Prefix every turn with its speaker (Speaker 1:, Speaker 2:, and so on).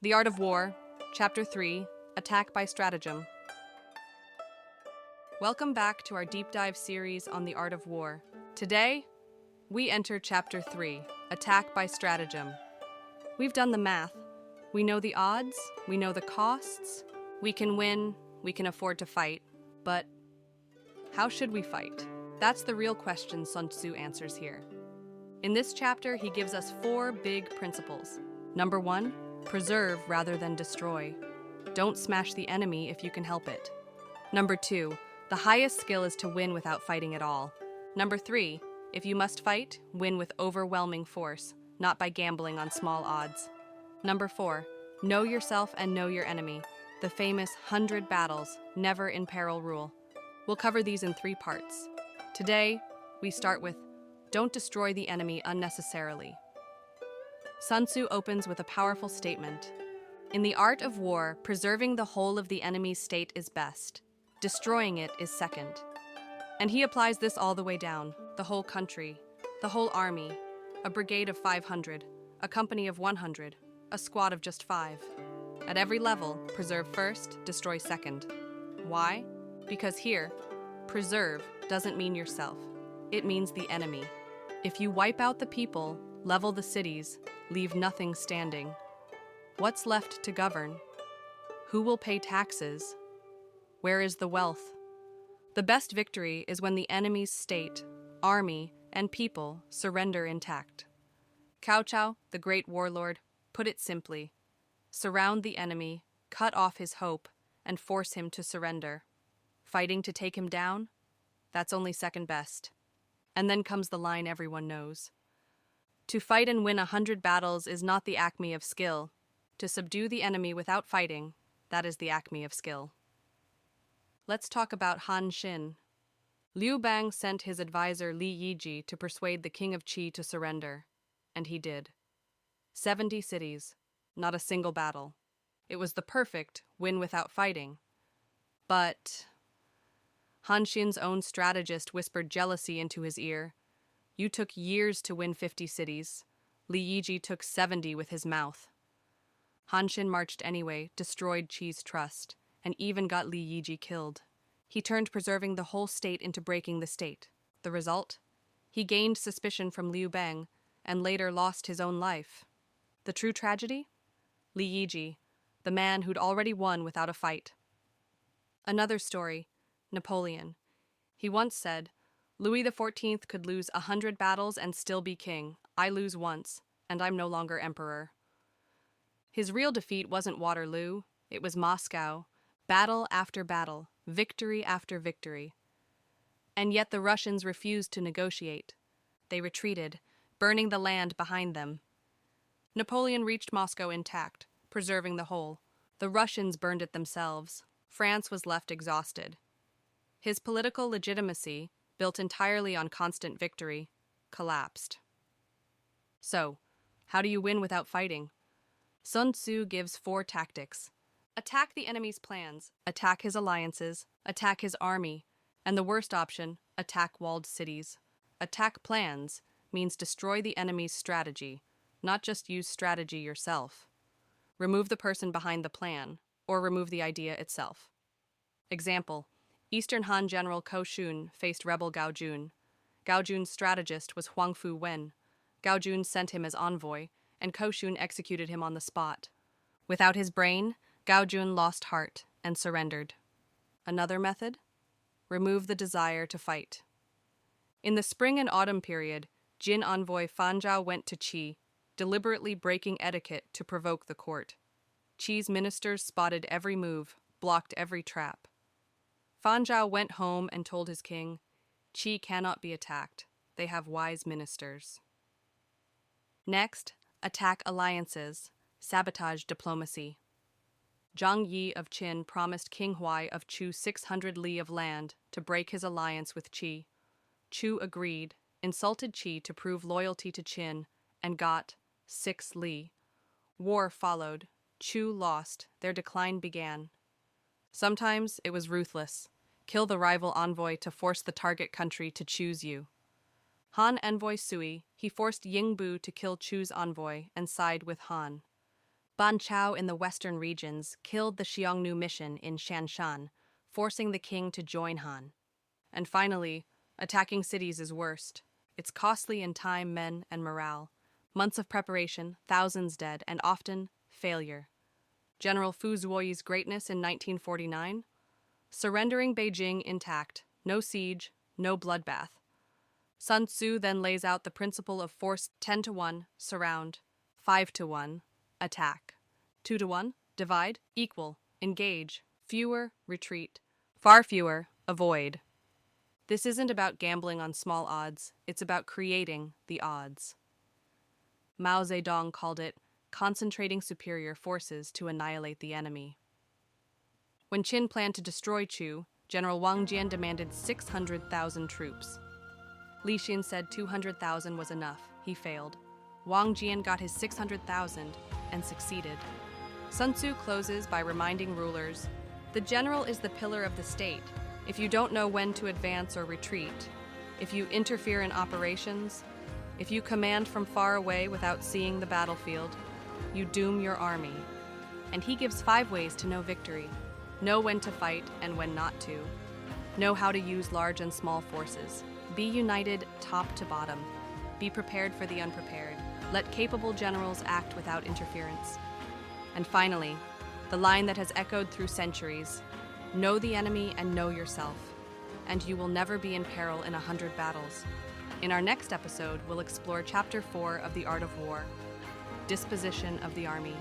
Speaker 1: The Art of War, Chapter 3, Attack by Stratagem. Welcome back to our deep dive series on the art of war. Today, we enter Chapter 3, Attack by Stratagem. We've done the math. We know the odds, we know the costs, we can win, we can afford to fight. But how should we fight? That's the real question Sun Tzu answers here. In this chapter, he gives us 4 big principles. Number 1, preserve rather than destroy. Don't smash the enemy if you can help it. Number 2, the highest skill is to win without fighting at all. Number 3, if you must fight, win with overwhelming force, not by gambling on small odds. Number 4, know yourself and know your enemy. The famous 100 battles, never in peril rule. We'll cover these in 3 parts. Today, we start with don't destroy the enemy unnecessarily. Sun Tzu opens with a powerful statement. In the art of war, preserving the whole of the enemy's state is best. Destroying it is second. And he applies this all the way down. The whole country, the whole army, a brigade of 500, a company of 100, a squad of just 5. At every level, preserve first, destroy second. Why? Because here, preserve doesn't mean yourself. It means the enemy. If you wipe out the people, level the cities, leave nothing standing, what's left to govern? Who will pay taxes? Where is the wealth? The best victory is when the enemy's state, army, and people surrender intact. Cao Cao, the great warlord, put it simply: surround the enemy, cut off his hope, and force him to surrender. Fighting to take him down? That's only second best. And then comes the line everyone knows. To fight and win 100 battles is not the acme of skill. To subdue the enemy without fighting, that is the acme of skill. Let's talk about Han Xin. Liu Bang sent his advisor Li Yiji to persuade the king of Qi to surrender. And he did. 70 cities, not a single battle. It was the perfect win without fighting. But Han Xin's own strategist whispered jealousy into his ear. You took years to win 50 cities. Li Yiji took 70 with his mouth. Han Xin marched anyway, destroyed Qi's trust, and even got Li Yiji killed. He turned preserving the whole state into breaking the state. The result? He gained suspicion from Liu Bang, and later lost his own life. The true tragedy? Li Yiji, the man who'd already won without a fight. Another story, Napoleon. He once said, Louis XIV could lose 100 battles and still be king. I lose once, and I'm no longer emperor. His real defeat wasn't Waterloo, it was Moscow. Battle after battle, victory after victory. And yet the Russians refused to negotiate. They retreated, burning the land behind them. Napoleon reached Moscow intact, preserving the whole. The Russians burned it themselves. France was left exhausted. His political legitimacy, built entirely on constant victory, collapsed. So, how do you win without fighting? Sun Tzu gives 4 tactics. Attack the enemy's plans, attack his alliances, attack his army, and the worst option, attack walled cities. Attack plans means destroy the enemy's strategy, not just use strategy yourself. Remove the person behind the plan, or remove the idea itself. Example, Eastern Han General Ko Shun faced rebel Gao Jun. Gao Jun's strategist was Huang Fu Wen. Gao Jun sent him as envoy, and Ko Shun executed him on the spot. Without his brain, Gao Jun lost heart and surrendered. Another method? Remove the desire to fight. In the spring and autumn period, Jin envoy Fan Zhao went to Qi, deliberately breaking etiquette to provoke the court. Qi's ministers spotted every move, blocked every trap. Fan Zhao went home and told his king, Qi cannot be attacked. They have wise ministers. Next, attack alliances, sabotage diplomacy. Zhang Yi of Qin promised King Huai of Chu 600 li of land to break his alliance with Qi. Chu agreed, insulted Qi to prove loyalty to Qin, and got 6 li. War followed. Chu lost. Their decline began. Sometimes it was ruthless. Kill the rival envoy to force the target country to choose you. Han envoy Sui, he forced Yingbu to kill Chu's envoy and side with Han. Ban Chao in the western regions killed the Xiongnu mission in Shanshan, forcing the king to join Han. And finally, attacking cities is worst. It's costly in time, men, and morale. Months of preparation, thousands dead, and often failure. General Fu Zuoyi's greatness in 1949? Surrendering Beijing intact, no siege, no bloodbath. Sun Tzu then lays out the principle of force 10 to 1, surround, 5 to 1, attack, 2 to 1, divide, equal, engage, fewer, retreat, far fewer, avoid. This isn't about gambling on small odds, it's about creating the odds. Mao Zedong called it concentrating superior forces to annihilate the enemy. When Qin planned to destroy Chu, General Wang Jian demanded 600,000 troops. Li Xin said 200,000 was enough. He failed. Wang Jian got his 600,000 and succeeded. Sun Tzu closes by reminding rulers, the general is the pillar of the state. If you don't know when to advance or retreat, if you interfere in operations, if you command from far away without seeing the battlefield, you doom your army. And he gives 5 ways to know victory. Know when to fight and when not to. Know how to use large and small forces. Be united top to bottom. Be prepared for the unprepared. Let capable generals act without interference. And finally, the line that has echoed through centuries, know the enemy and know yourself, and you will never be in peril in 100 battles. In our next episode, we'll explore Chapter 4 of The Art of War, Disposition of the Army.